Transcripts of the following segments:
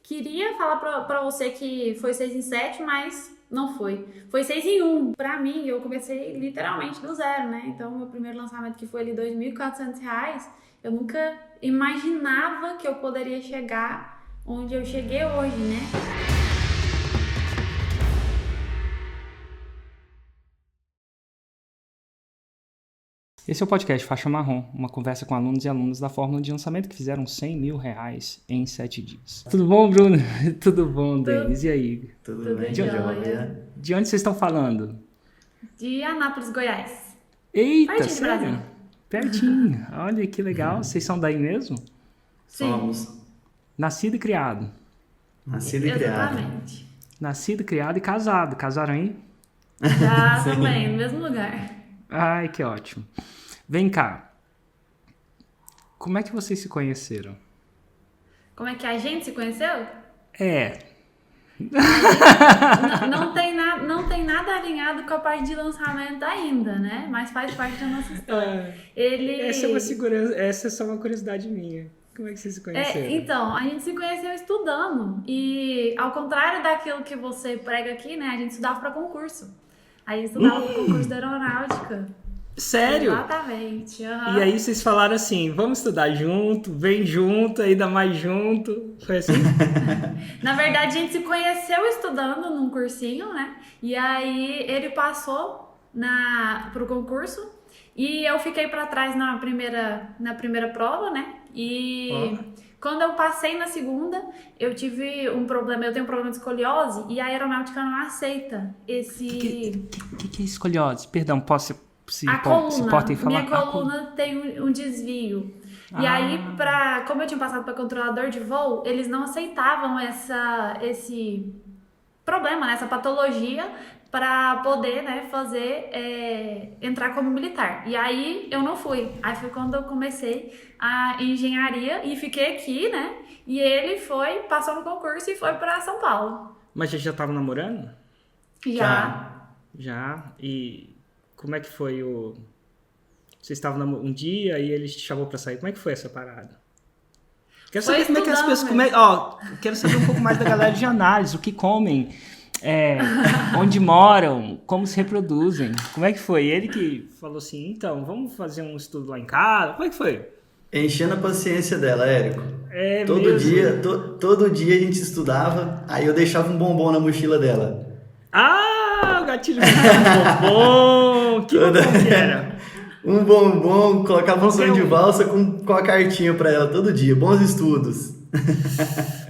queria falar pra você que foi 6 em 7, mas não foi. Foi 6 em 1. Pra mim, eu comecei literalmente do zero, né? Então, meu primeiro lançamento, que foi ali R$ 2.400, eu nunca imaginava que eu poderia chegar onde eu cheguei hoje, né? Esse é o podcast Faixa Marrom, uma conversa com alunos e alunas da fórmula de lançamento que fizeram R$100 mil em 7 dias. Tudo bom, Bruno? Tudo bom, Denis? E aí? Tudo bem, jóia. De onde vocês estão falando? De Anápolis, Goiás. Eita, Pertinho de sério? Brasília. Pertinho. Olha que legal. Vocês são daí mesmo? Sim. Somos Nascido e criado. nascido e criado. Exatamente. Nascido, criado e casado. Casaram aí? Já Sim. também, no mesmo lugar. Ai, que ótimo. Vem cá. Como é que vocês se conheceram? Como é que a gente se conheceu? É. Não tem nada alinhado com a parte de lançamento ainda, né? Mas faz parte da nossa história. Essa é só uma curiosidade minha. Como é que vocês se conheceram? Então, a gente se conheceu estudando. E ao contrário daquilo que você prega aqui, né? A gente estudava para concurso. A gente estudava para o concurso da aeronáutica. Sério? Exatamente. Uhum. E aí vocês falaram assim, vamos estudar junto, vem junto, ainda mais junto. Foi assim? Na verdade, a gente se conheceu estudando num cursinho, né? E aí ele passou pro concurso e eu fiquei para trás na primeira prova, né? E quando eu passei na segunda, eu tive um problema, eu tenho um problema de escoliose e a aeronáutica não aceita esse... Que é escoliose? Perdão, se coluna, podem falar? minha coluna tem um desvio. E aí, como eu tinha passado para controlador de voo, eles não aceitavam esse problema, né, essa patologia, para poder, né, entrar como militar. E aí eu não fui. Aí foi quando eu comecei a engenharia e fiquei aqui, né? E ele passou no concurso e foi para São Paulo. Mas já estavam namorando? Já. E como é que foi Vocês estavam um dia e ele te chamou pra sair. Como é que foi essa parada? Quero saber como é que as pessoas... quero saber um pouco mais da galera de análise. O que comem, onde moram, como se reproduzem. Como é que foi? Ele que falou assim, então, vamos fazer um estudo lá em casa. Como é que foi? Enchendo a paciência dela, Érico. Todo dia a gente estudava, aí eu deixava um bombom na mochila dela. O gatilho do bombom! Que bombom que era? Um bombom, colocava um sonho de valsa com a cartinha pra ela todo dia. Bons estudos.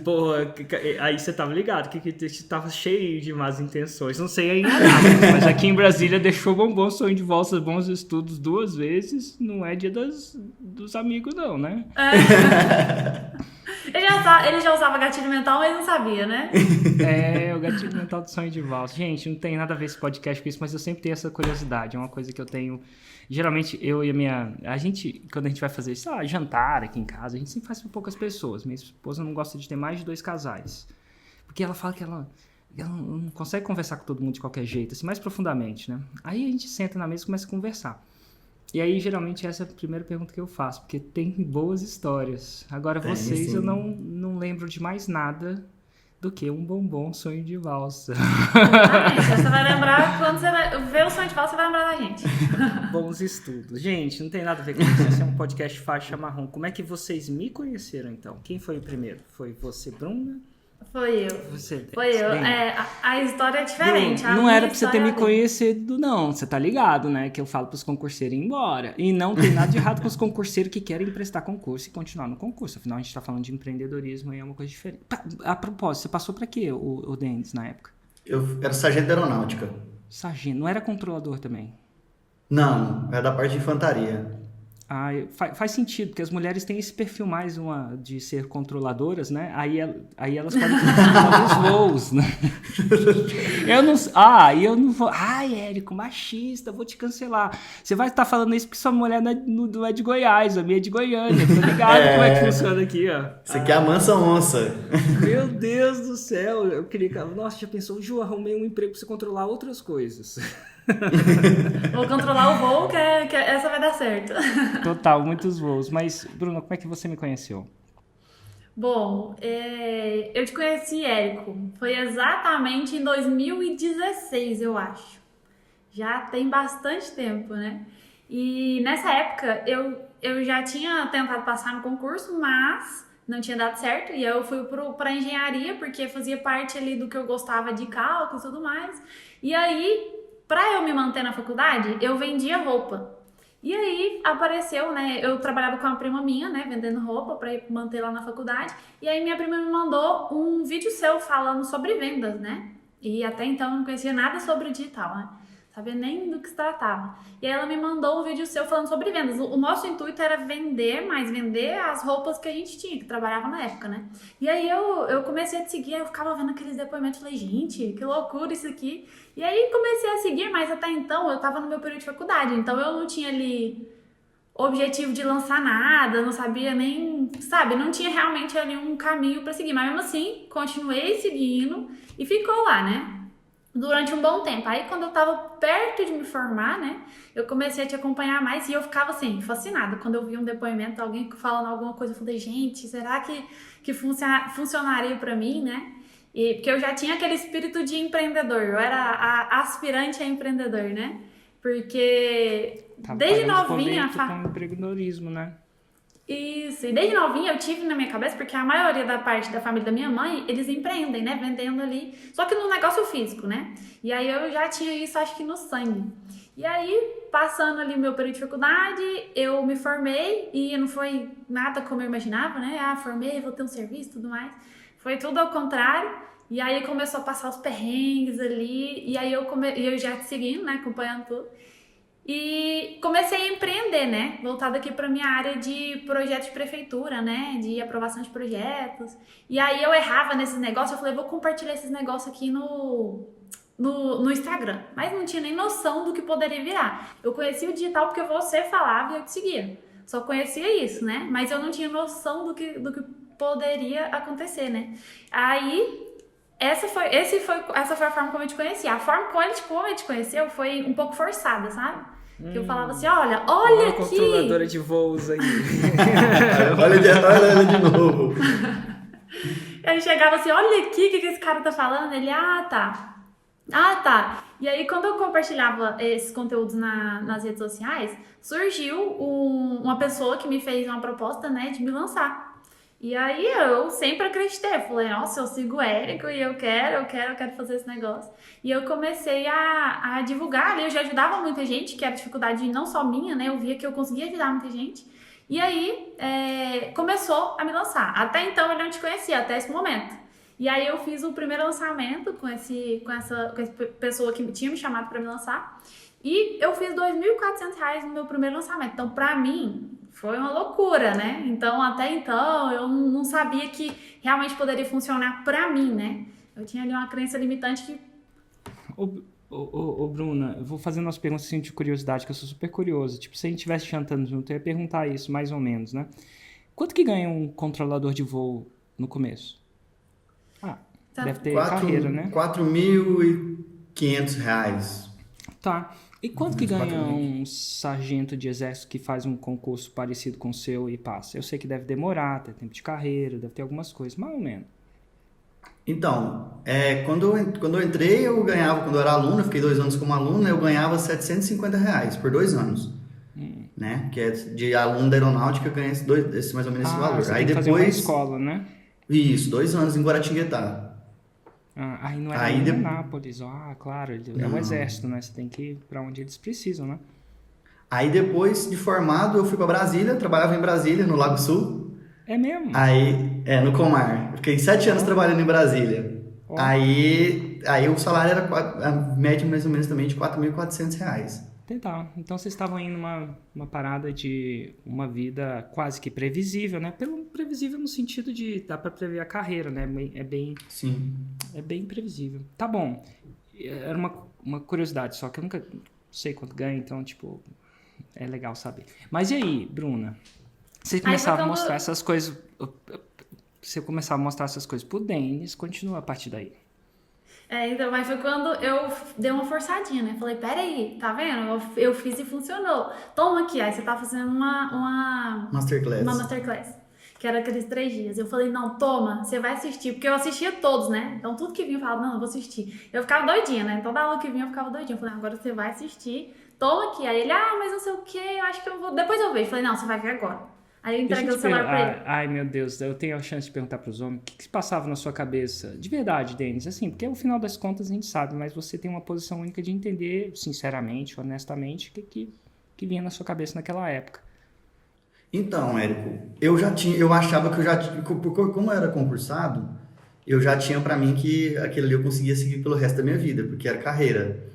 Porra, aí você tava ligado que tava cheio de más intenções. Não sei ainda nada, mas aqui em Brasília deixou bombom, sonho de valsa, bons estudos 2 vezes. Não é dia dos amigos não, né? Ele já usava gatilho mental, mas não sabia, né? O gatilho mental do sonho de valsa. Gente, não tem nada a ver esse podcast com isso, mas eu sempre tenho essa curiosidade. É uma coisa que eu tenho... Geralmente, eu e a gente, quando a gente vai fazer, sei lá, jantar aqui em casa, a gente sempre faz com poucas pessoas. Minha esposa não gosta de ter mais de 2 casais. Porque ela fala que ela não consegue conversar com todo mundo de qualquer jeito, assim, mais profundamente, né? Aí a gente senta na mesa e começa a conversar. E aí, geralmente, essa é a primeira pergunta que eu faço, porque tem boas histórias. Agora, vocês, sim. Eu não lembro de mais nada do que um bombom sonho de valsa. Você vai lembrar, quando você vai ver o sonho de valsa, você vai lembrar da gente. Bons estudos. Gente, não tem nada a ver com isso. Esse é um podcast Faixa Marrom. Como é que vocês me conheceram, então? Quem foi o primeiro? Foi você, Bruna? Foi eu. Você, foi eu. A história é diferente. Não era pra você ter me conhecido, não. Você tá ligado, né? Que eu falo pros concurseiros ir embora. E não tem nada de errado com os concurseiros que querem prestar concurso e continuar no concurso. Afinal, a gente tá falando de empreendedorismo e é uma coisa diferente. A propósito, você passou pra quê, o Denis, na época? Eu era sargento de aeronáutica. Sargento. Não era controlador também? Não, era da parte de infantaria. Faz sentido, porque as mulheres têm esse perfil mais de ser controladoras, né? Aí elas podem controlar os voos, né? Eu não vou... Érico, machista, vou te cancelar. Você vai estar falando isso porque sua mulher não é de Goiás, a minha é de Goiânia. Tô ligado como é que funciona aqui, ó. Você quer a mansa onça. Meu Deus do céu. Eu queria... Nossa, já pensou? Ju, arrumei um emprego pra você controlar outras coisas. Vou controlar o voo, que essa vai dar certo. Total, muitos voos. Mas, Bruno, como é que você me conheceu? Bom, eu te conheci, Érico, foi exatamente em 2016, eu acho. Já tem bastante tempo, né? E nessa época eu já tinha tentado passar no concurso, mas não tinha dado certo. E aí eu fui para engenharia, porque fazia parte ali do que eu gostava de cálculo e tudo mais. E aí, para eu me manter na faculdade, eu vendia roupa. E aí apareceu, né? Eu trabalhava com uma prima minha, né? Vendendo roupa para manter lá na faculdade. E aí minha prima me mandou um vídeo seu falando sobre vendas, né? E até então eu não conhecia nada sobre digital, né? Sabia nem do que se tratava. E aí ela me mandou um vídeo seu falando sobre vendas. O nosso intuito era vender, mas vender as roupas que a gente tinha, que trabalhava na época, né? E aí eu comecei a te seguir, eu ficava vendo aqueles depoimentos, falei, gente, que loucura isso aqui. E aí comecei a seguir, mas até então eu tava no meu período de faculdade, então eu não tinha ali objetivo de lançar nada, não sabia nem, sabe, não tinha realmente ali um caminho pra seguir. Mas mesmo assim, continuei seguindo e ficou lá, né? Durante um bom tempo. Aí quando eu tava perto de me formar, né, eu comecei a te acompanhar mais e eu ficava assim, fascinada. Quando eu via um depoimento, alguém falando alguma coisa, eu falei, gente, será que funcionaria pra mim, né? E porque eu já tinha aquele espírito de empreendedor, eu era a aspirante a empreendedor, né? Porque desde novinha... com empreendedorismo, né? Isso, e desde novinha eu tive na minha cabeça, porque a maioria da parte da família da minha mãe, eles empreendem, né, vendendo ali, só que no negócio físico, né, e aí eu já tinha isso, acho que no sangue. E aí, passando ali o meu período de faculdade, eu me formei, e não foi nada como eu imaginava, né, formei, vou ter um serviço e tudo mais, foi tudo ao contrário, e aí começou a passar os perrengues ali, e aí eu já te seguindo, né, acompanhando tudo. E comecei a empreender, né? Voltado aqui para minha área de projetos de prefeitura, né? De aprovação de projetos. E aí eu errava nesses negócios, eu falei, vou compartilhar esses negócios aqui no Instagram. Mas não tinha nem noção do que poderia virar. Eu conhecia o digital porque você falava e eu te seguia. Só conhecia isso, né? Mas eu não tinha noção do que poderia acontecer, né? Aí... Essa foi a forma como eu te conheci. A forma como eu te conheceu foi um pouco forçada, sabe? Que eu falava assim, olha aqui. Controladora de voos aí. olha de novo. Aí chegava assim, olha aqui o que esse cara tá falando. Ele, tá. E aí quando eu compartilhava esses conteúdos nas redes sociais, surgiu uma pessoa que me fez uma proposta, né, de me lançar. E aí eu sempre acreditei, falei, nossa, eu sigo o Érico e eu quero fazer esse negócio. E eu comecei a divulgar ali, eu já ajudava muita gente, que era dificuldade não só minha, né, eu via que eu conseguia ajudar muita gente. E aí começou a me lançar. Até então eu não te conhecia, até esse momento. E aí eu fiz o primeiro lançamento com essa pessoa que tinha me chamado para me lançar. E eu fiz R$2.400 no meu primeiro lançamento. Então, pra mim... foi uma loucura, né? Então, até então, eu não sabia que realmente poderia funcionar pra mim, né? Eu tinha ali uma crença limitante que... Ô, Bruna, eu vou fazer umas perguntas assim, de curiosidade, que eu sou super curioso. Tipo, se a gente estivesse jantando junto, eu ia perguntar isso, mais ou menos, né? Quanto que ganha um controlador de voo no começo? Deve ter carreira, né? R$4.500. Tá. E quanto que ganha um sargento de exército que faz um concurso parecido com o seu e passa? Eu sei que deve demorar, tem tempo de carreira, deve ter algumas coisas, mais ou menos. Então, quando eu entrei, eu ganhava, quando eu era aluno, eu fiquei 2 anos como aluno, eu ganhava R$750 por 2 anos. Né? Que é de aluno da aeronáutica, eu ganhei esse mais ou menos esse valor. Você aí tem que depois fazer uma escola, né? Isso, 2 anos em Guaratinguetá. Aí não é em Anápolis, claro, é o exército, né? Você tem que ir pra onde eles precisam, né? Aí depois de formado, eu fui pra Brasília, trabalhava em Brasília, no Lago Sul. É mesmo? Aí, no Comar. Eu fiquei 7 anos trabalhando em Brasília. Aí o salário era a média mais ou menos também de R$4.400. Tá. Então vocês estavam indo uma parada de uma vida quase que previsível, né? Previsível no sentido de dá pra prever a carreira, né? Sim. É bem previsível. Tá bom. Era uma curiosidade só, que eu nunca sei quanto ganha, então, tipo, é legal saber. Mas e aí, Bruna? Você começava a mostrar essas coisas... Você começava a mostrar essas coisas pro Denis, continua a partir daí. Então, mas foi quando eu dei uma forçadinha, né? Falei, peraí, tá vendo? Eu fiz e funcionou. Toma aqui, aí você tá fazendo uma Masterclass. Uma masterclass. que era aqueles 3 dias. Eu falei, não, toma, você vai assistir, porque eu assistia todos, né? Então tudo que vinha eu falava, não, eu vou assistir. Eu ficava doidinha, né? Toda aula que vinha eu ficava doidinha. Eu falei, agora você vai assistir, toma aqui. Aí ele, mas não sei o que, eu acho que eu vou, depois eu vejo. Eu falei, não, você vai ver agora. Aí eu entreguei o celular pra ele. Ai, meu Deus, eu tenho a chance de perguntar pros homens, o que se passava na sua cabeça? De verdade, Denis, assim, porque no final das contas a gente sabe, mas você tem uma posição única de entender, sinceramente, honestamente, o que vinha na sua cabeça naquela época. Então, Érico, eu achava que eu já tinha, como eu era concursado, eu já tinha pra mim que aquilo ali eu conseguia seguir pelo resto da minha vida, porque era carreira.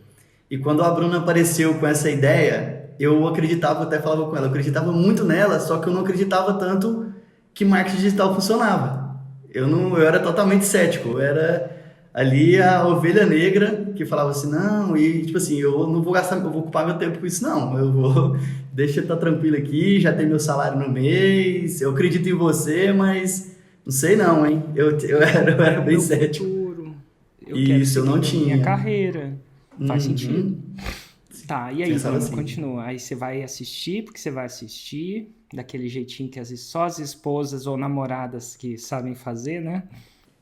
E quando a Bruna apareceu com essa ideia, eu acreditava, até falava com ela, eu acreditava muito nela, só que eu não acreditava tanto que marketing digital funcionava. Eu era totalmente cético, eu era ali a ovelha negra que falava assim, não, e tipo assim, eu não vou gastar, eu vou ocupar meu tempo com isso não, deixa eu estar tranquilo aqui, já tem meu salário no mês, eu acredito em você, mas não sei não, hein, eu era bem cético. Isso, eu não tinha. Minha carreira, faz sentido. Tá, e aí, Pensava assim. Continua. Aí você vai assistir, porque você vai assistir, daquele jeitinho que só as esposas ou namoradas que sabem fazer, né?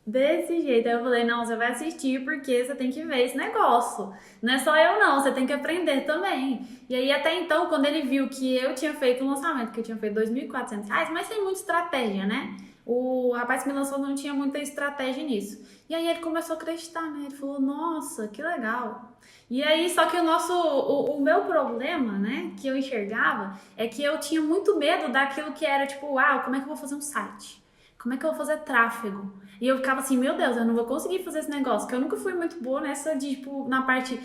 Desse jeito, aí eu falei, não, você vai assistir porque você tem que ver esse negócio. Não é só eu não, você tem que aprender também. E aí até então, quando ele viu que eu tinha feito um lançamento, que eu tinha feito R$2.400, mas sem muita estratégia, né? O rapaz que me lançou não tinha muita estratégia nisso. E aí ele começou a acreditar, né? Ele falou, nossa, que legal. E aí, só que o meu problema, né, que eu enxergava, é que eu tinha muito medo daquilo que era, tipo, como é que eu vou fazer um site? Como é que eu vou fazer tráfego? E eu ficava assim, meu Deus, eu não vou conseguir fazer esse negócio, porque eu nunca fui muito boa nessa de, tipo, na parte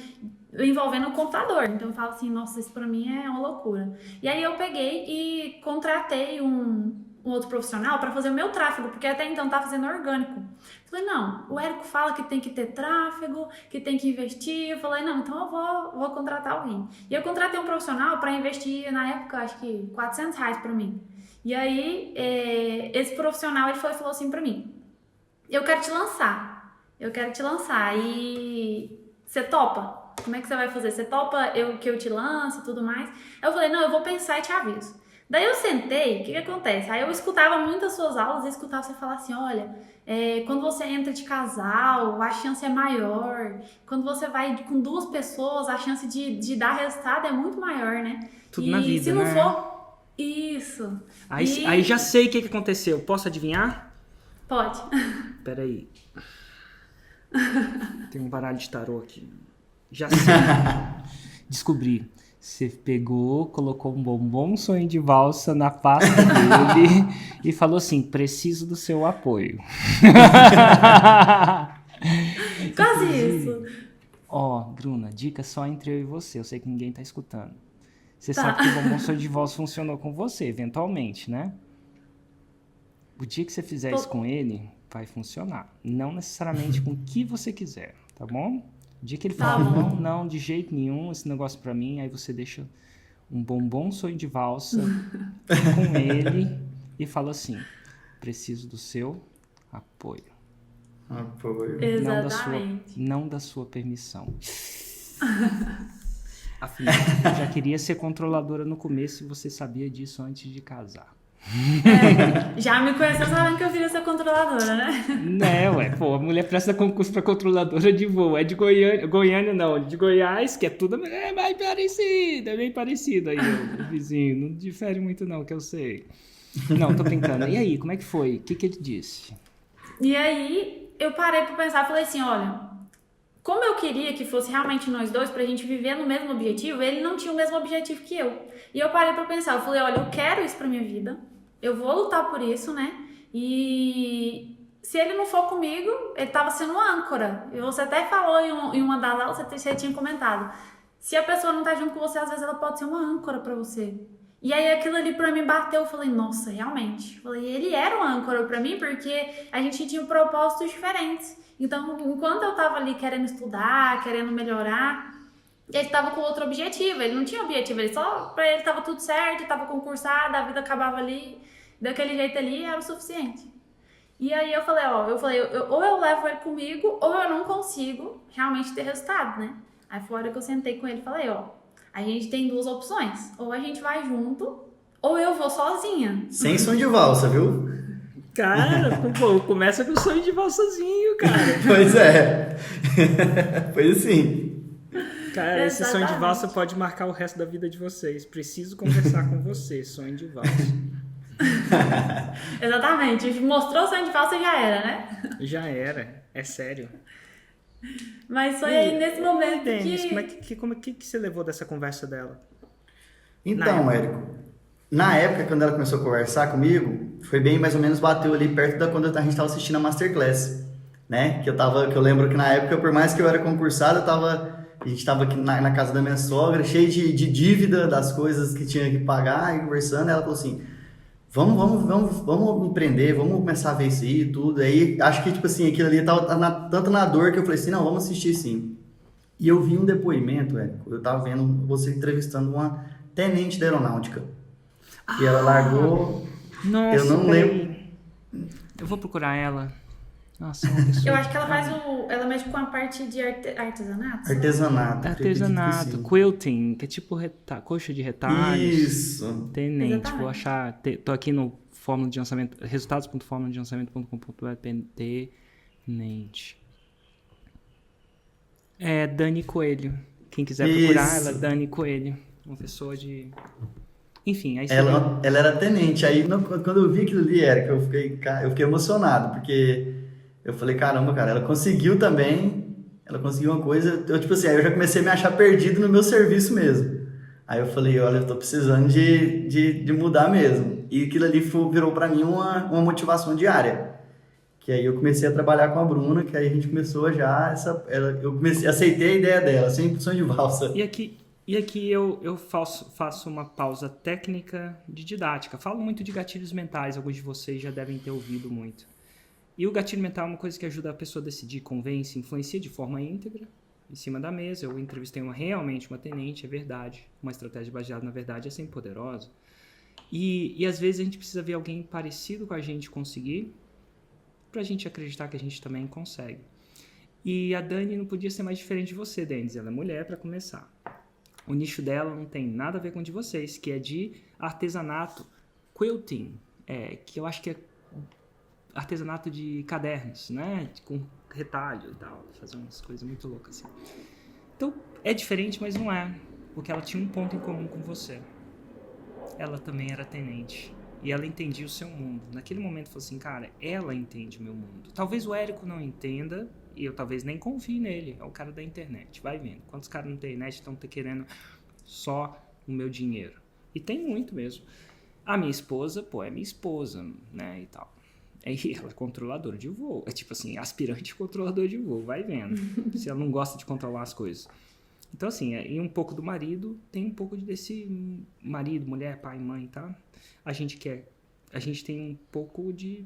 envolvendo o computador. Então eu falo assim, nossa, isso pra mim é uma loucura. E aí eu peguei e contratei um outro profissional para fazer o meu tráfego, porque até então tava fazendo orgânico. Falei, não, o Érico fala que tem que ter tráfego, que tem que investir. Eu falei, não, então eu vou contratar alguém. E eu contratei um profissional para investir, na época, acho que R$400 para mim. E aí, esse profissional, ele falou assim para mim, eu quero te lançar e você topa? Como é que você vai fazer? Você topa que eu te lance e tudo mais? Eu falei, não, eu vou pensar e te aviso. Daí eu sentei, o que acontece? Aí eu escutava muitas suas aulas e escutava você falar assim, olha, quando você entra de casal, a chance é maior. Quando você vai com 2 pessoas, a chance de dar resultado é muito maior, né? Tudo na vida, se não né? for... Isso. Aí já sei o que aconteceu. Posso adivinhar? Pode. Peraí. Tem um baralho de tarô aqui. Já sei. Descobri. Você pegou, colocou um bombom sonho de valsa na pasta dele e falou assim, preciso do seu apoio. Quase isso. Bruna, dica só entre eu e você. Eu sei que ninguém tá escutando. Você sabe que o bombom sonho de valsa funcionou com você, eventualmente, né? O dia que você fizer isso com ele, vai funcionar. Não necessariamente com o que você quiser, tá bom? O dia que ele fala, não, de jeito nenhum, esse negócio pra mim, aí você deixa um bombom sonho de valsa com ele e fala assim, preciso do seu apoio. Apoio. Exatamente. Não da sua permissão. Afinal, eu já queria ser controladora no começo e você sabia disso antes de casar. Já me conheceu sabendo que eu queria ser controladora, né? A mulher presta concurso pra controladora de voo. É de Goiânia não, de Goiás, que é tudo bem parecido aí, o vizinho. Não difere muito não, que eu sei. Não, tô brincando. E aí, como é que foi? O que ele disse? E aí, eu parei pra pensar e falei assim, olha, como eu queria que fosse realmente nós dois pra gente viver no mesmo objetivo, ele não tinha o mesmo objetivo que eu. E eu parei pra pensar, eu falei, olha, eu quero isso pra minha vida, eu vou lutar por isso, né? E se ele não for comigo, ele tava sendo âncora. E você até falou em uma das aulas, você tinha comentado, se a pessoa não tá junto com você, às vezes ela pode ser uma âncora pra você. E aí aquilo ali pra mim bateu, eu falei, nossa, realmente. Eu falei, ele era um âncora pra mim porque a gente tinha propósitos diferentes. Então, enquanto eu tava ali querendo estudar, querendo melhorar, ele tava com outro objetivo. Ele não tinha objetivo, ele só pra ele tava tudo certo, tava concursado, a vida acabava ali, daquele jeito ali, era o suficiente. E aí eu falei, ou eu levo ele comigo, ou eu não consigo realmente ter resultado, né? Aí foi a hora que eu sentei com ele e falei, a gente tem 2 opções, ou a gente vai junto, ou eu vou sozinha. Sem som de valsa, viu? Cara, pô, começa com o sonho de valsazinho, cara. Pois é. Foi assim. Cara, esse sonho de Exatamente. valsa pode marcar o resto da vida de vocês. Preciso conversar com você, sonho de valsa. Exatamente. Mostrou o sonho de valsa já era, né? Já era, é sério. Mas foi aí nesse momento Denis, que... como é que você levou dessa conversa dela? Então, Érico, na época, quando ela começou a conversar comigo, foi bem mais ou menos, bateu ali perto da quando a gente estava assistindo a Masterclass, né? Que eu lembro que na época, por mais que eu era concursado, a gente estava aqui na casa da minha sogra, cheio de dívida das coisas que tinha que pagar, e conversando, ela falou assim, vamos empreender, vamos começar a ver isso aí e tudo. Aí, acho que, tipo assim, aquilo ali tava tanto na dor que eu falei assim, não, vamos assistir sim. E eu vi um depoimento, Érico, eu tava vendo você entrevistando uma tenente da aeronáutica. E ela largou. Nossa, Eu não lembro. Eu vou procurar ela. Nossa, é uma pessoa. Eu acho que ela faz ela mexe com a parte de artesanato. Artesanato. Artesanato, acredito que sim. quilting, que é tipo coxa de retalhos. Isso. Tenente, Exatamente. vou achar. Tô aqui no fórmula de lançamento, resultados.formuladelançamento.com.br, tenente. É Dani Coelho. Quem quiser procurar, Isso. ela é Dani Coelho. Uma pessoa de. Enfim, aí você Ela era tenente. Aí, quando eu vi aquilo ali, Érica, eu fiquei emocionado, porque eu falei, caramba, cara, ela conseguiu também. Ela conseguiu uma coisa. Eu, tipo assim, aí eu já comecei a me achar perdido no meu serviço mesmo. Aí eu falei, olha, eu tô precisando de mudar mesmo. E aquilo ali virou pra mim uma motivação diária. Que aí eu comecei a trabalhar com a Bruna, que aí a gente começou já aceitei a ideia dela, sem opção de valsa. E aqui eu faço uma pausa técnica de didática. Falo muito de gatilhos mentais, alguns de vocês já devem ter ouvido muito. E o gatilho mental é uma coisa que ajuda a pessoa a decidir, convence, influencia de forma íntegra, em cima da mesa. Eu entrevistei realmente uma tenente, é verdade. Uma estratégia baseada na verdade é sempre poderosa. E às vezes a gente precisa ver alguém parecido com a gente conseguir, pra gente acreditar que a gente também consegue. E a Dani não podia ser mais diferente de você, Denis. Ela é mulher, para começar. O nicho dela não tem nada a ver com o de vocês, que é de artesanato, quilting, que eu acho que é artesanato de cadernos, né? Com retalho e tal, fazer umas coisas muito loucas assim. Então, é diferente, mas não é, porque ela tinha um ponto em comum com você. Ela também era tenente. E ela entendia o seu mundo. Naquele momento, falou assim, cara, ela entende o meu mundo. Talvez o Érico não entenda, e eu talvez nem confie nele. É o cara da internet. Vai vendo. Quantos caras na internet estão querendo só o meu dinheiro? E tem muito mesmo. A minha esposa, é minha esposa, né, e tal. Aí ela é controladora de voo. É tipo assim, aspirante controlador de voo. Vai vendo. Se ela não gosta de controlar as coisas. Então, assim, e um pouco do marido, tem um pouco desse marido, mulher, pai, mãe, tá? A gente tem um pouco de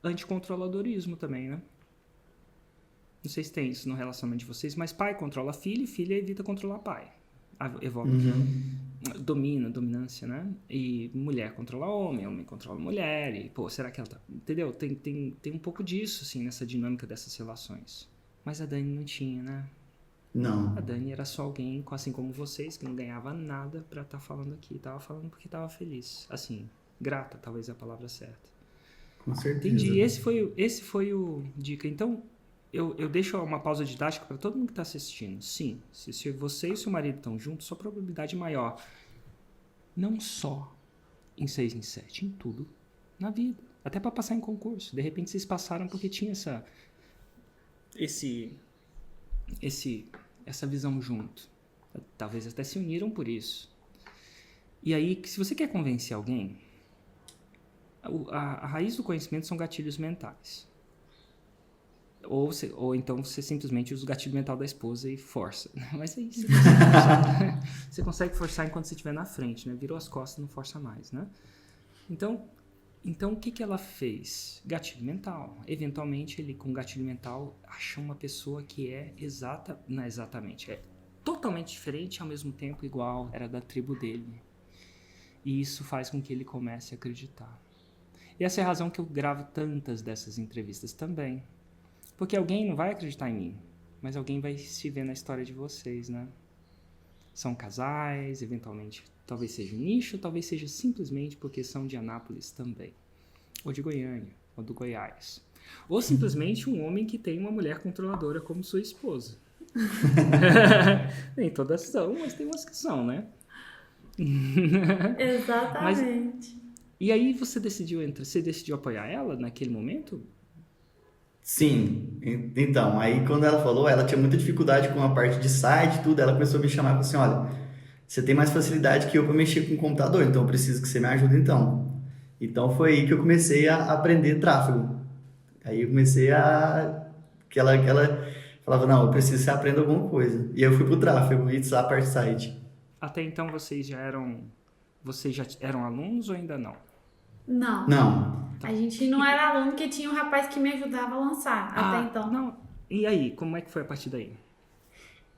anticontroladorismo também, né? Não sei se tem isso no relacionamento de vocês, mas pai controla filho e filha evita controlar pai. Evoca. Dominância, né? E mulher controla homem controla mulher, e, pô, será que ela tá... Entendeu? Tem um pouco disso, assim, nessa dinâmica dessas relações. Mas a Dani não tinha, né? Não. A Dani era só alguém, assim como vocês, que não ganhava nada pra estar falando aqui. Tava falando porque tava feliz. Assim, grata, talvez é a palavra certa. Com certeza. Entendi. Esse foi o dica. Então, eu deixo uma pausa didática para todo mundo que está assistindo. Sim, se você e seu marido estão juntos, sua probabilidade é maior. Não só em 6 em 7, em tudo na vida. Até para passar em concurso. De repente vocês passaram porque tinha essa visão junto. Talvez até se uniram por isso. E aí, se você quer convencer alguém, a raiz do conhecimento são gatilhos mentais. Ou então você simplesmente usa o gatilho mental da esposa e força. Mas aí você consegue forçar enquanto você estiver na frente, né? Virou as costas, não força mais, né? Então o que ela fez? Gatilho mental. Eventualmente, ele com gatilho mental acha uma pessoa que não é exatamente, é totalmente diferente, ao mesmo tempo igual, era da tribo dele. E isso faz com que ele comece a acreditar. E essa é a razão que eu gravo tantas dessas entrevistas também. Porque alguém não vai acreditar em mim, mas alguém vai se ver na história de vocês, né? São casais, eventualmente, talvez seja um nicho, talvez seja simplesmente porque são de Anápolis também. ou de Goiânia, ou do Goiás. Ou simplesmente um homem que tem uma mulher controladora como sua esposa. Nem todas são, mas tem umas que são, né? Exatamente. E aí você decidiu apoiar ela naquele momento? Sim, então, aí quando ela falou, ela tinha muita dificuldade com a parte de site, tudo, ela começou a me chamar e falou assim, olha, você tem mais facilidade que eu para mexer com o computador, então eu preciso que você me ajude então. Então foi aí que eu comecei a aprender tráfego. Aí eu comecei que ela falava, não, eu preciso que você aprenda alguma coisa. E eu fui pro tráfego e a parte site. Até então vocês já eram alunos ou ainda não? Não. Não. A gente não era aluno, que tinha um rapaz que me ajudava a lançar até então. Não. E aí, como é que foi a partir daí?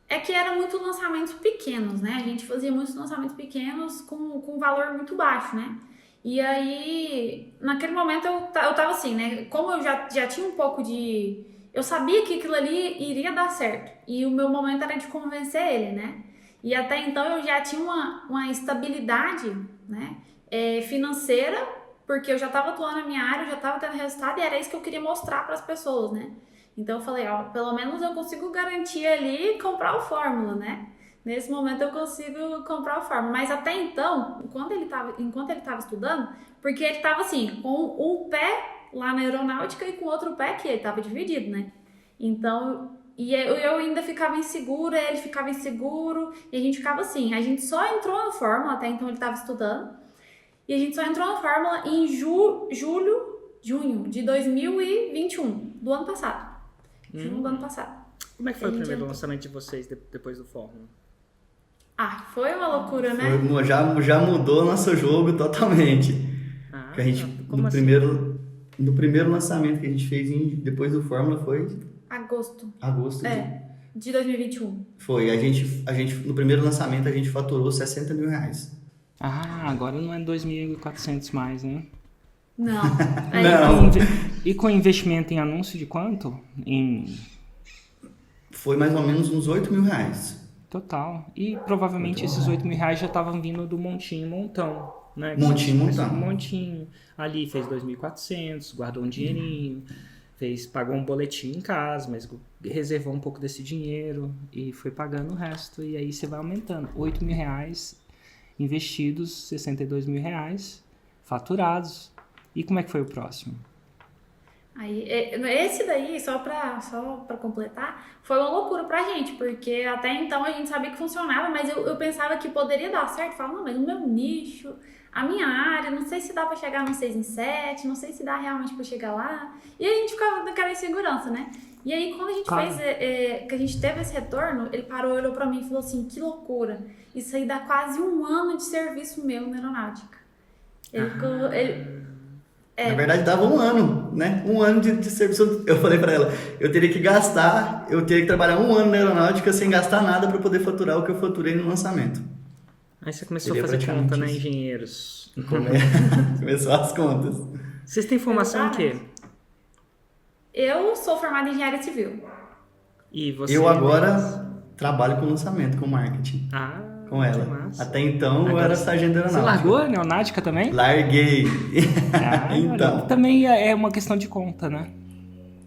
É que eram muitos lançamentos pequenos, né? A gente fazia muitos lançamentos pequenos com valor muito baixo, né? E aí, naquele momento eu tava assim, né? Como eu já tinha um pouco de... Eu sabia que aquilo ali iria dar certo. E o meu momento era de convencer ele, né? E até então eu já tinha uma estabilidade, né? Financeira, porque eu já estava atuando na minha área, eu já estava tendo resultado e era isso que eu queria mostrar para as pessoas, né? Então eu falei, ó, pelo menos eu consigo garantir ali comprar o Fórmula, né? Nesse momento eu consigo comprar o Fórmula. Mas até então, enquanto ele estava estudando, porque ele estava assim, com um pé lá na aeronáutica e com outro pé que ele estava dividido, né? Então, e eu ainda ficava insegura, ele ficava inseguro, e a gente ficava assim. A gente só entrou na Fórmula, até então ele estava estudando, e a gente só entrou na Fórmula em junho de 2021, do ano passado. Junho do ano passado. Como é que foi o primeiro lançamento de vocês depois do Fórmula? Foi uma loucura, né? Já mudou nosso jogo totalmente. Que a gente, no primeiro lançamento que a gente fez depois do Fórmula foi... Agosto. De 2021. Foi. A gente, no primeiro lançamento, a gente faturou 60 mil reais. Agora não é 2.400 mais, né? Não. Não. E com investimento em anúncio de quanto? Foi mais ou menos uns 8 mil reais. Total. E provavelmente esses 8 mil reais já estavam vindo do montinho montão, né? Montão. Montinho. Ali fez 2.400, guardou um dinheirinho, pagou um boletim em casa, mas reservou um pouco desse dinheiro e foi pagando o resto. E aí você vai aumentando. 8 mil reais investidos, 62 mil reais faturados. E como é que foi o próximo? Aí, esse daí, só pra completar, foi uma loucura pra gente, porque até então a gente sabia que funcionava, mas eu pensava que poderia dar certo. Falava, não, mas o meu nicho, a minha área, não sei se dá pra chegar no 6 em 7, não sei se dá realmente pra chegar lá. E aí a gente ficava naquela insegurança, né? E aí quando a gente que a gente teve esse retorno, ele parou, olhou pra mim e falou assim, que loucura, isso aí dá quase 1 ano de serviço meu na aeronáutica. Na verdade, dava 1 ano, né? 1 ano de serviço. Eu falei pra ela, eu teria que trabalhar 1 ano na aeronáutica sem gastar nada pra poder faturar o que eu faturei no lançamento. Aí você começou a fazer conta, né, engenheiros? Começou as contas. Vocês têm formação em quê? Eu sou formada em engenharia civil. E você? Eu agora trabalho com lançamento, com marketing. Com ela. Massa. Até então eu era sargento aeronáutica. Você largou a aeronáutica também? Larguei. Então. Também é uma questão de conta, né?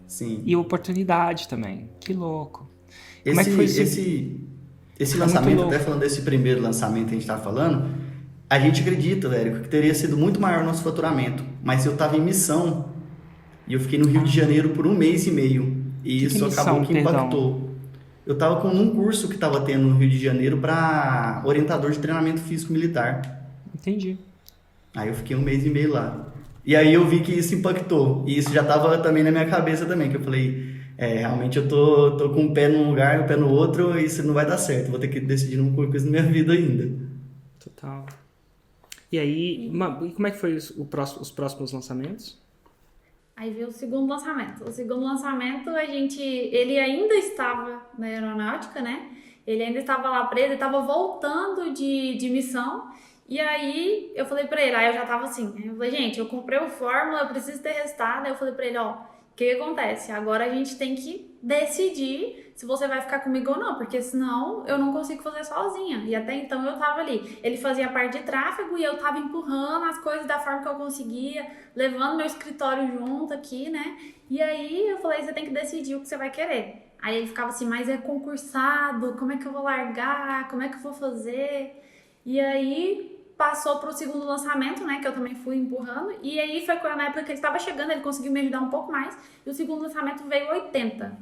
Sim. E oportunidade também. Que louco. Como é que foi esse lançamento, até falando desse primeiro lançamento que a gente tá falando, a gente acredita, Lérico, que teria sido muito maior o nosso faturamento. Mas eu tava em missão e eu fiquei no Rio de Janeiro por 1 mês e meio. E isso acabou que impactou. Eu estava num curso que estava tendo no Rio de Janeiro para orientador de treinamento físico militar. Entendi. Aí eu fiquei 1 mês e meio lá. E aí eu vi que isso impactou. E isso já estava também na minha cabeça também, que eu falei, realmente eu tô com um pé num lugar, um pé no outro, e isso não vai dar certo. Vou ter que decidir uma coisa na minha vida ainda. Total. E aí, como é que foi os próximos lançamentos? Aí veio o segundo lançamento. O segundo lançamento, ele ainda estava na aeronáutica, né? Ele ainda estava lá preso, ele estava voltando de missão. E aí eu falei pra ele, aí eu já tava assim, né? Eu falei, gente, eu comprei o Fórmula, eu preciso ter resultado. Aí eu falei pra ele, o que acontece? Agora a gente tem que decidir se você vai ficar comigo ou não, porque senão eu não consigo fazer sozinha. E até então eu tava ali. Ele fazia a parte de tráfego e eu tava empurrando as coisas da forma que eu conseguia, levando meu escritório junto aqui, né? E aí eu falei, você tem que decidir o que você vai querer. Aí ele ficava assim, mas é concursado, como é que eu vou largar? Como é que eu vou fazer? E aí passou pro segundo lançamento, né, que eu também fui empurrando, e aí foi na época que ele estava chegando, ele conseguiu me ajudar um pouco mais, e o segundo lançamento veio 80.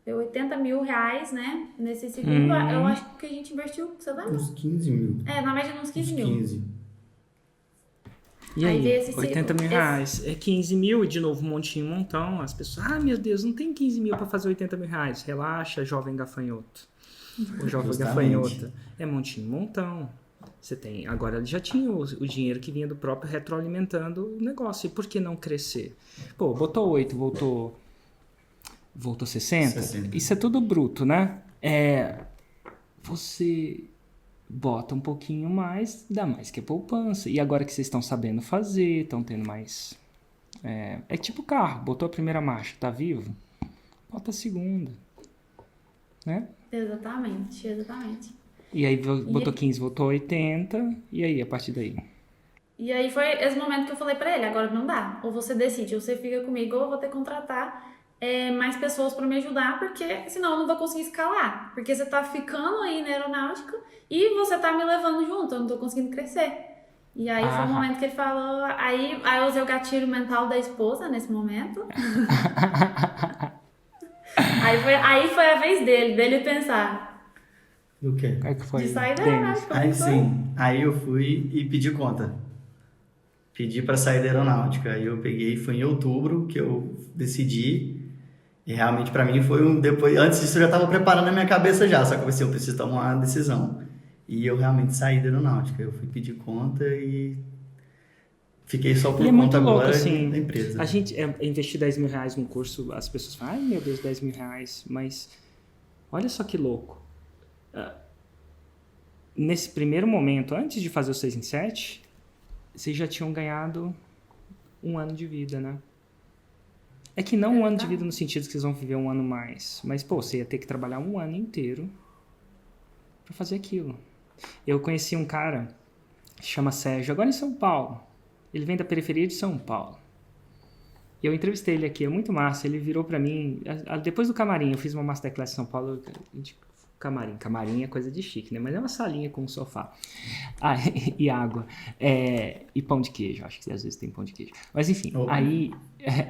Veio 80 mil reais, né, nesse segundo, eu acho que a gente investiu, você lembra? Uns 15 mil. Na média de uns 15 mil. 15. E Aí aí, veio esse 80 mil reais. É 15 mil e de novo um montinho, um montão. As pessoas, meu Deus, não tem 15 mil pra fazer 80 mil reais. Relaxa, jovem gafanhoto. O jovem gafanhota. É montinho, montão. Você tem. Agora ele já tinha o dinheiro que vinha do próprio retroalimentando o negócio. E por que não crescer? Pô, botou 8, voltou 60. Isso é tudo bruto, né? Você bota um pouquinho mais, dá mais que a poupança. E agora que vocês estão sabendo fazer, estão tendo mais... É tipo carro, botou a primeira marcha, tá vivo? Bota a segunda. Né? Exatamente. E aí botou 15, voltou 80, e aí, a partir daí? E aí foi esse momento que eu falei pra ele, agora não dá. Ou você decide, ou você fica comigo, ou eu vou ter que contratar mais pessoas pra me ajudar, porque senão eu não vou conseguir escalar. Porque você tá ficando aí na aeronáutica e você tá me levando junto, eu não tô conseguindo crescer. E aí foi o momento que ele falou, aí eu usei o gatilho mental da esposa nesse momento. aí foi a vez dele pensar. Do quê? Como é que foi? De sair da aeronáutica. Aí sim, aí eu fui e pedi conta. Pedi pra sair da aeronáutica. Aí eu peguei, foi em outubro que eu decidi. E realmente pra mim foi depois, antes disso eu já tava preparando a minha cabeça já, só que eu pensei, eu preciso tomar uma decisão. E eu realmente saí da aeronáutica. Eu fui pedir conta e fiquei só por conta agora assim, da empresa. A gente investir 10 mil reais num curso, as pessoas falam, ai meu Deus, 10 mil reais, mas olha só que louco. Nesse primeiro momento, antes de fazer o 6 em 7, vocês já tinham ganhado um ano de vida, né? É que não um ano de vida no sentido que vocês vão viver um ano mais, mas, pô, você ia ter que trabalhar um ano inteiro pra fazer aquilo. Eu conheci um cara que chama Sérgio, agora em São Paulo. Ele vem da periferia de São Paulo. E eu entrevistei ele aqui, é muito massa. Ele virou pra mim, depois do camarim, eu fiz uma masterclass em São Paulo, camarim é coisa de chique, né? Mas é uma salinha com um sofá. E água. E pão de queijo, acho que às vezes tem pão de queijo. Mas enfim,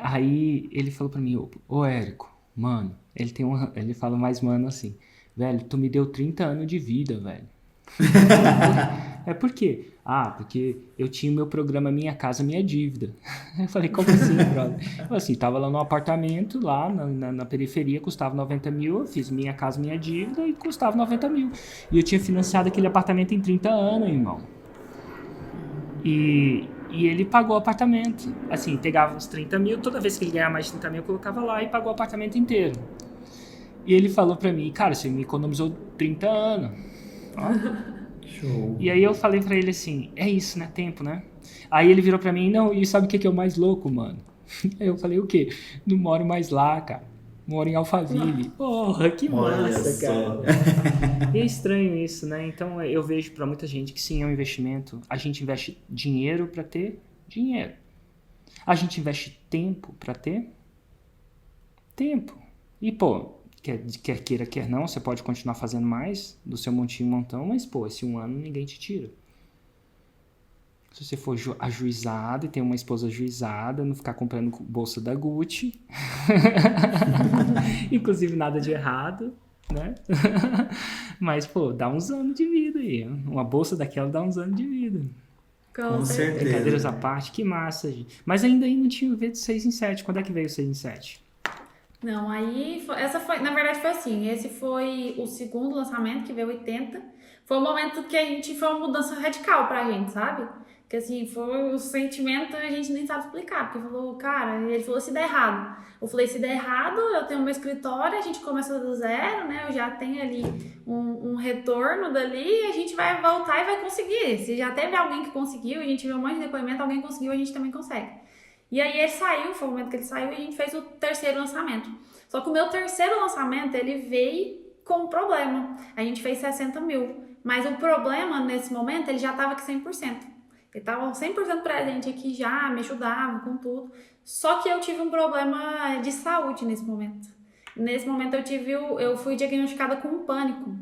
aí ele falou pra mim, ô Érico, mano, ele fala mais mano assim, velho, tu me deu 30 anos de vida, velho. Por quê? Porque eu tinha o meu programa Minha Casa Minha Dívida. Eu falei, como assim, brother? Eu falei assim, tava lá no apartamento, lá na periferia, custava 90 mil, eu fiz Minha Casa Minha Dívida e custava 90 mil. E eu tinha financiado aquele apartamento em 30 anos, irmão. E ele pagou o apartamento. Assim, pegava uns 30 mil, toda vez que ele ganhava mais de 30 mil, eu colocava lá e pagou o apartamento inteiro. E ele falou pra mim, cara, você me economizou 30 anos. Ó. Show. E aí eu falei pra ele assim, é isso, né? Tempo, né? Aí ele virou pra mim, não, e sabe o que é o mais louco, mano? Aí eu falei, o quê? Não moro mais lá, cara. Moro em Alphaville. Porra, que massa, cara. E é estranho isso, né? Então eu vejo pra muita gente que sim, é um investimento. A gente investe dinheiro pra ter dinheiro. A gente investe tempo pra ter tempo. E, pô, quer queira, quer não, você pode continuar fazendo mais do seu montinho montão, mas, pô, esse um ano ninguém te tira. Se você for ajuizado e tem uma esposa ajuizada, não ficar comprando bolsa da Gucci, inclusive nada de errado, né? Mas, pô, dá uns anos de vida aí. Uma bolsa daquela dá uns anos de vida. Com certeza. Brincadeiras à parte, que massa, gente. Mas ainda aí não tinha veio de 6 em 7. Quando é que veio o 6 em 7? Não, aí na verdade foi assim, esse foi o segundo lançamento que veio 80, foi um momento que a gente, foi uma mudança radical pra gente, sabe? Que assim, foi o sentimento, a gente nem sabe explicar, porque falou, cara, ele falou se der errado. Eu falei, se der errado, eu tenho meu escritório, a gente começa do zero, né? Eu já tenho ali um retorno dali, a gente vai voltar e vai conseguir. Se já teve alguém que conseguiu, a gente viu um monte de depoimento, alguém conseguiu, a gente também consegue. E aí ele saiu, foi o momento que ele saiu, e a gente fez o terceiro lançamento. Só que o meu terceiro lançamento, ele veio com um problema. A gente fez 60 mil. Mas o problema, nesse momento, ele já estava com 100%. Ele estava 100% presente aqui já, me ajudava com tudo. Só que eu tive um problema de saúde nesse momento. Nesse momento eu fui diagnosticada com um pânico.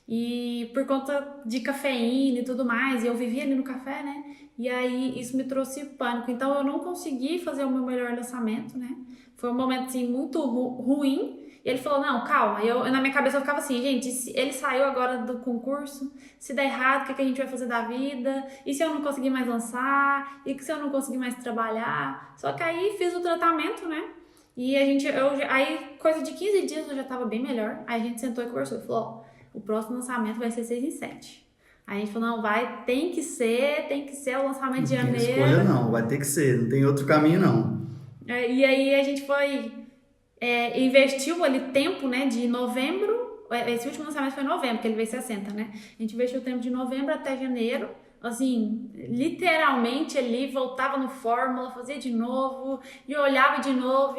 E por conta de cafeína e tudo mais, e eu vivia ali no café, né? E aí isso me trouxe pânico. Então eu não consegui fazer o meu melhor lançamento, né? Foi um momento assim muito ruim. E ele falou, não, calma. Na minha cabeça eu ficava assim, gente, se ele saiu agora do concurso, se der errado, o que a gente vai fazer da vida? E se eu não conseguir mais lançar? E se eu não conseguir mais trabalhar? Só que aí fiz o tratamento, né? E aí coisa de 15 dias eu já tava bem melhor. Aí a gente sentou e conversou. Ele falou, ó, o próximo lançamento vai ser 6 em 7. Aí a gente falou, não, tem que ser o lançamento de janeiro. Não tem escolha não, vai ter que ser, não tem outro caminho não. E aí a gente investiu ali tempo, né, de novembro, esse último lançamento foi em novembro, que ele veio 60, né? A gente investiu tempo de novembro até janeiro, assim, literalmente ali, voltava no Fórmula, fazia de novo, e olhava de novo,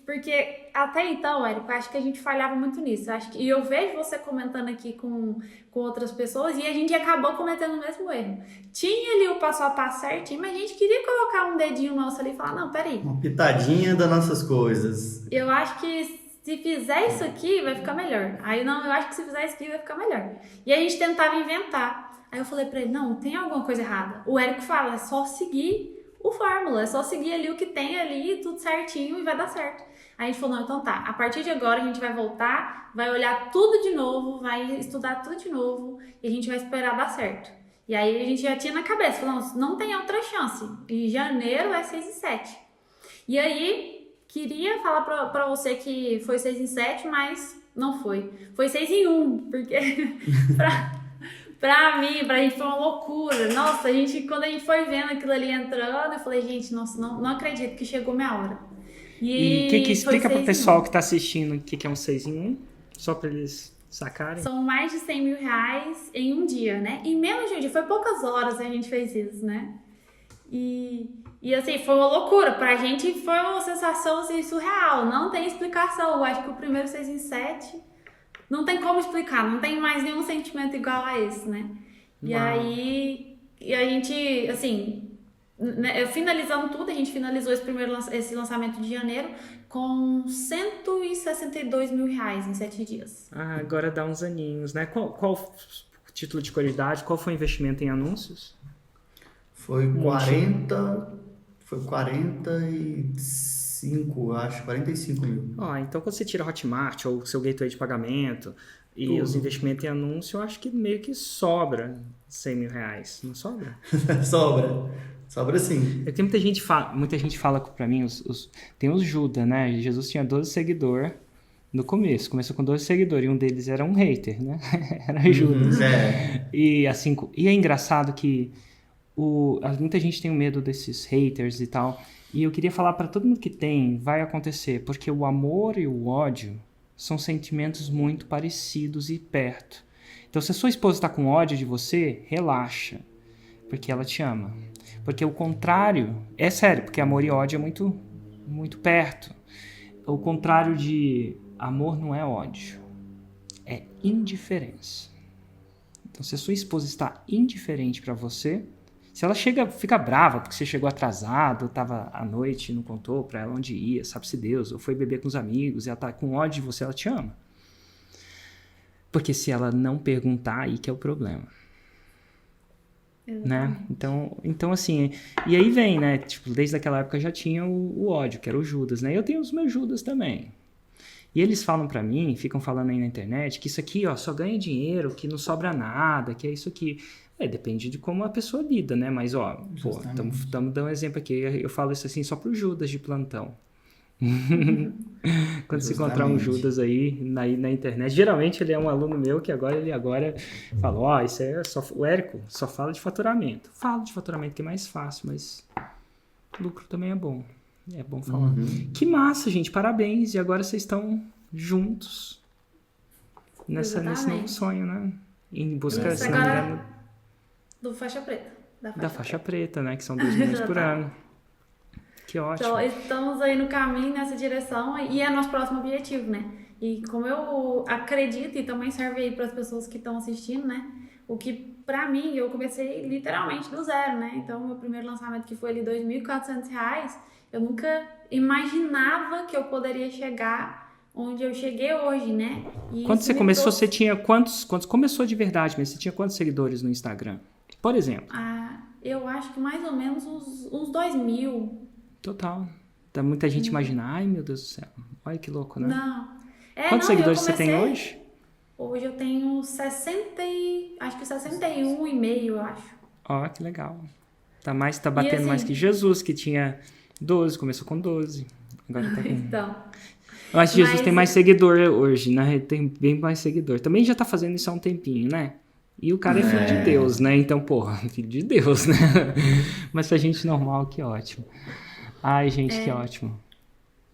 porque até então, Érico, acho que a gente falhava muito nisso, e eu vejo você comentando aqui com outras pessoas, e a gente acabou cometendo o mesmo erro. Tinha ali o passo a passo certinho, mas a gente queria colocar um dedinho nosso ali e falar, não, peraí. Uma pitadinha das nossas coisas. Eu acho que se fizer isso aqui, vai ficar melhor. Aí, não, eu acho que se fizer isso aqui, vai ficar melhor. E a gente tentava inventar. Aí eu falei pra ele, não, tem alguma coisa errada. O Érico fala, é só seguir o Fórmula, é só seguir ali o que tem ali, tudo certinho e vai dar certo. Aí a gente falou, não, então tá, a partir de agora a gente vai voltar, vai olhar tudo de novo, vai estudar tudo de novo e a gente vai esperar dar certo. E aí a gente já tinha na cabeça, falou, não tem outra chance. Em janeiro é 6 em 7. E aí, queria falar pra você que foi 6 em 7, mas não foi. Foi 6 em 1, porque pra mim, pra gente foi uma loucura. Nossa, quando a gente foi vendo aquilo ali entrando, eu falei, gente, nossa, não acredito que chegou minha hora. E que explica pro pessoal que tá assistindo o que é um 6 em 1, só pra eles sacarem? São mais de 100 mil reais em um dia, né? Em menos de um dia, foi poucas horas a gente fez isso, né? E assim, foi uma loucura. Pra gente foi uma sensação assim, surreal. Não tem explicação. Eu acho que o primeiro 6 em 7 não tem como explicar. Não tem mais nenhum sentimento igual a esse, né? E aí, a gente, assim, né, finalizando tudo, a gente finalizou esse lançamento de janeiro com 162 mil reais em 7 dias. Ah, agora dá uns aninhos, né? Qual título de qualidade? Qual foi o investimento em anúncios? Foi 45, acho, 45 mil. Então quando você tira Hotmart ou seu gateway de pagamento e os investimentos em anúncio, eu acho que meio que sobra 100 mil reais, não sobra? Sobra sim. Tem muita gente fala pra mim, tem os Judas, né? Jesus tinha 12 seguidores no começo, começou com 12 seguidores e um deles era um hater, né? Era Judas. E é engraçado que muita gente tem medo desses haters e tal, e eu queria falar para todo mundo que vai acontecer, porque o amor e o ódio são sentimentos muito parecidos e perto. Então se a sua esposa está com ódio de você, relaxa, porque ela te ama. Porque o contrário, é sério, porque amor e ódio é muito, muito perto. O contrário de amor não é ódio, é indiferença. Então se a sua esposa está indiferente para você, se ela fica brava porque você chegou atrasado, estava à noite e não contou para ela onde ia, sabe-se Deus, ou foi beber com os amigos e ela tá com ódio de você, ela te ama. Porque se ela não perguntar, aí que é o problema. Né? Então assim, e aí vem, né? Tipo, desde aquela época já tinha o ódio, que era o Judas, né? Eu tenho os meus Judas também. E eles falam pra mim, ficam falando aí na internet, que isso aqui, ó, só ganha dinheiro, que não sobra nada, que é isso aqui. Depende de como a pessoa lida, né? Mas, ó, estamos dando um exemplo aqui. Eu falo isso assim só pro Judas de plantão. Quando você encontrar um Judas aí na internet, geralmente ele é um aluno meu que agora fala, isso é só, o Érico só fala de faturamento. Falo de faturamento que é mais fácil, mas lucro também é bom. É bom falar. Que massa, gente, parabéns. E agora vocês estão juntos nesse novo sonho, né? Em busca, se não me engano, do faixa preta. Da faixa preta, né? Que são 2 milhões por ano. Que ótimo. Então, estamos aí no caminho, nessa direção, e é nosso próximo objetivo, né? E como eu acredito, e também serve aí para as pessoas que estão assistindo, né? O que, pra mim, eu comecei literalmente do zero, né? Então, meu primeiro lançamento, que foi ali R$2.400, eu nunca imaginava que eu poderia chegar onde eu cheguei hoje, né? E Quando isso você me começou, trouxe- você tinha quantos começou de verdade, mas você tinha quantos seguidores no Instagram? Por exemplo. Eu acho que mais ou menos uns 2.000. Total. Tá muita gente imagina, ai meu Deus do céu, olha que louco, né? Não. Quantos seguidores você tem hoje? Hoje eu tenho 61,5, eu acho. Ó, que legal. Tá batendo assim, mais que Jesus, que tinha 12, começou com 12. Agora tá com... Então, Eu acho que Jesus Mas- tem mais seguidor hoje, né? Tem bem mais seguidor. Também já tá fazendo isso há um tempinho, né? E o cara é filho de Deus, né? Então, porra, filho de Deus, né? Mas pra gente normal, que ótimo. Ai, gente, que ótimo.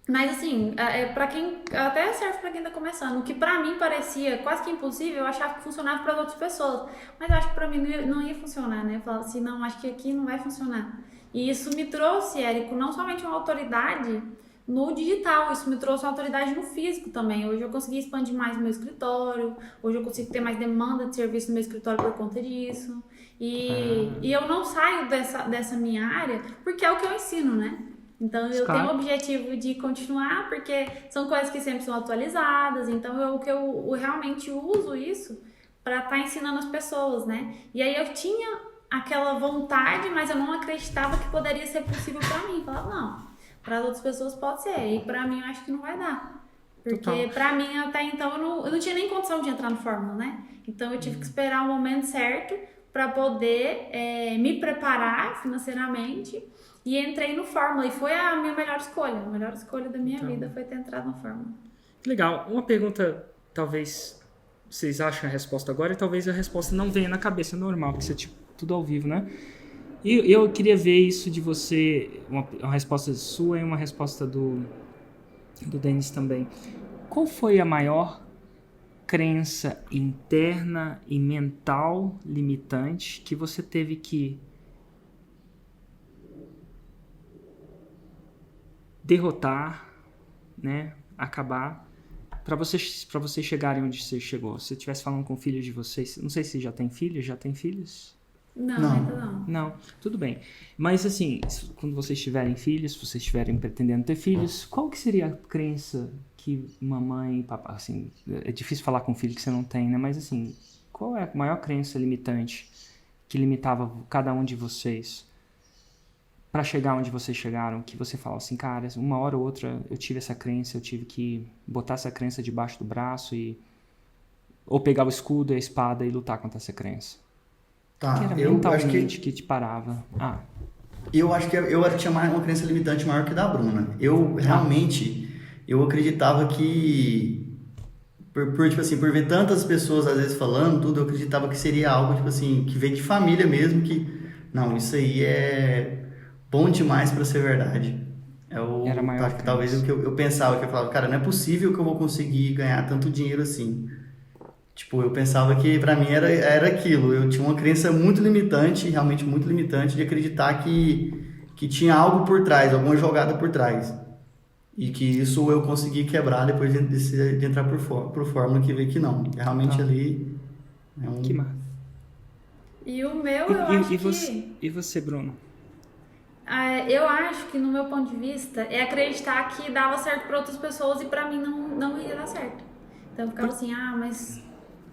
mas assim, para quem até serve pra quem tá começando. O que pra mim parecia quase que impossível, eu achava que funcionava para outras pessoas. Mas eu acho que pra mim não ia funcionar, né? Eu falava assim, não, acho que aqui não vai funcionar. E isso me trouxe, Érico, não somente uma autoridade no digital, isso me trouxe uma autoridade no físico também. Hoje eu consegui expandir mais o meu escritório, hoje eu consigo ter mais demanda de serviço no meu escritório por conta disso. E eu não saio dessa minha área porque é o que eu ensino, né? Então eu Claro. tenho o objetivo de continuar, porque são coisas que sempre são atualizadas, então eu realmente uso isso para estar ensinando as pessoas, né? E aí eu tinha aquela vontade, mas eu não acreditava que poderia ser possível para mim. Eu falava, não, para outras pessoas pode ser, e para mim eu acho que não vai dar. Porque Total. para mim até então eu não tinha nem condição de entrar no Fórmula, né? Então eu tive que esperar o momento certo para poder me preparar financeiramente. E entrei no Fórmula, e foi a minha melhor escolha. A melhor escolha da minha vida foi ter entrado no Fórmula. Legal. Uma pergunta, talvez vocês achem a resposta agora e talvez a resposta não venha na cabeça, normal, porque isso é tipo tudo ao vivo, né? E eu queria ver isso de você, uma resposta sua e uma resposta do Denis também. Qual foi a maior crença interna e mental limitante que você teve que derrotar, né, acabar, para vocês chegarem onde você chegou? Se você estivesse falando com filhos de vocês, não sei se já tem filhos, já tem filhos? Não, Não. ainda não. Não, tudo bem. Mas assim, quando vocês tiverem filhos, se vocês estiverem pretendendo ter filhos, qual que seria a crença que mamãe e papai, assim, é difícil falar com um filho que você não tem, né? Mas assim, qual é a maior crença limitante que limitava cada um de vocês para chegar onde vocês chegaram, que você fala assim, cara, uma hora ou outra eu tive essa crença, eu tive que botar essa crença debaixo do braço ou pegar o escudo e a espada e lutar contra essa crença? Tá, Que era eu acho mentalmente que que te parava. eu acho que eu tinha uma crença limitante maior que a da Bruna. Eu realmente eu acreditava que tipo assim, por ver tantas pessoas às vezes falando tudo, eu acreditava que seria algo tipo assim, que veio de família mesmo, que não, isso aí é bom demais pra ser verdade. Era a maior acho que talvez crença. o que eu pensava, que eu falava, cara, não é possível que eu vou conseguir ganhar tanto dinheiro assim. Tipo, eu pensava que pra mim era aquilo. Eu tinha uma crença muito limitante, realmente muito limitante, de acreditar que tinha algo por trás, alguma jogada por trás. E que isso eu consegui quebrar depois de entrar pro Fórmula, que veio que não. Realmente ali é um... Que massa. E o meu, eu acho E você, Bruno? eu acho que no meu ponto de vista é acreditar que dava certo para outras pessoas e para mim não ia dar certo. Então eu ficava assim, mas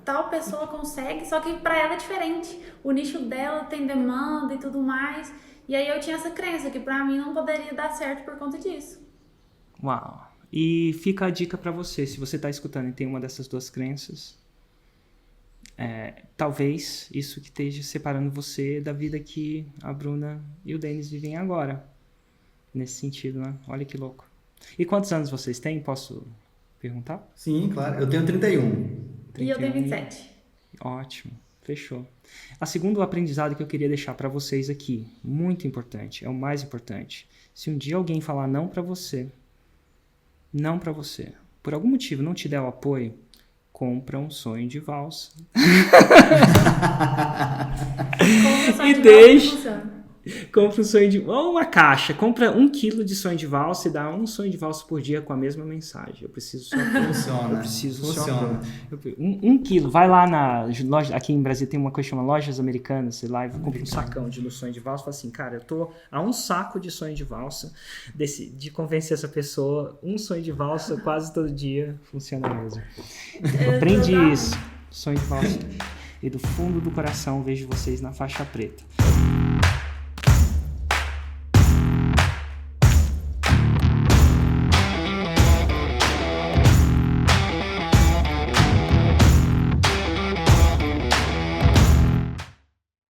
tal pessoa consegue, só que para ela é diferente. O nicho dela tem demanda e tudo mais. E aí eu tinha essa crença que para mim não poderia dar certo por conta disso. Uau. E fica a dica pra você, se você tá escutando e tem uma dessas duas crenças, talvez isso que esteja separando você da vida que a Bruna e o Denis vivem agora. Nesse sentido, né? Olha que louco. E quantos anos vocês têm? Posso perguntar? Sim, claro. Eu tenho 31. E eu tenho 31. 27. Ótimo, fechou. A segundo aprendizado que eu queria deixar para vocês aqui, muito importante, é o mais importante. Se um dia alguém falar não para você, por algum motivo não te der o apoio, compra um sonho de valsa. Como eu sou E de deixa- volta, funciona. Compra um sonho de... Ou uma caixa. Compra 1 quilo de sonho de valsa e dá um sonho de valsa por dia com a mesma mensagem. Eu preciso só... Funciona. Eu preciso Funciona. só... 1 quilo. Vai lá na loja... Aqui em Brasília tem uma coisa que chama Lojas Americanas. Você lá e compra um sacão de sonho de valsa. Fala assim, cara, eu tô a um saco de sonho de valsa. De convencer essa pessoa. Um sonho de valsa quase todo dia. Funciona mesmo. Aprende isso. Sonho de valsa. E do fundo do coração vejo vocês na faixa preta.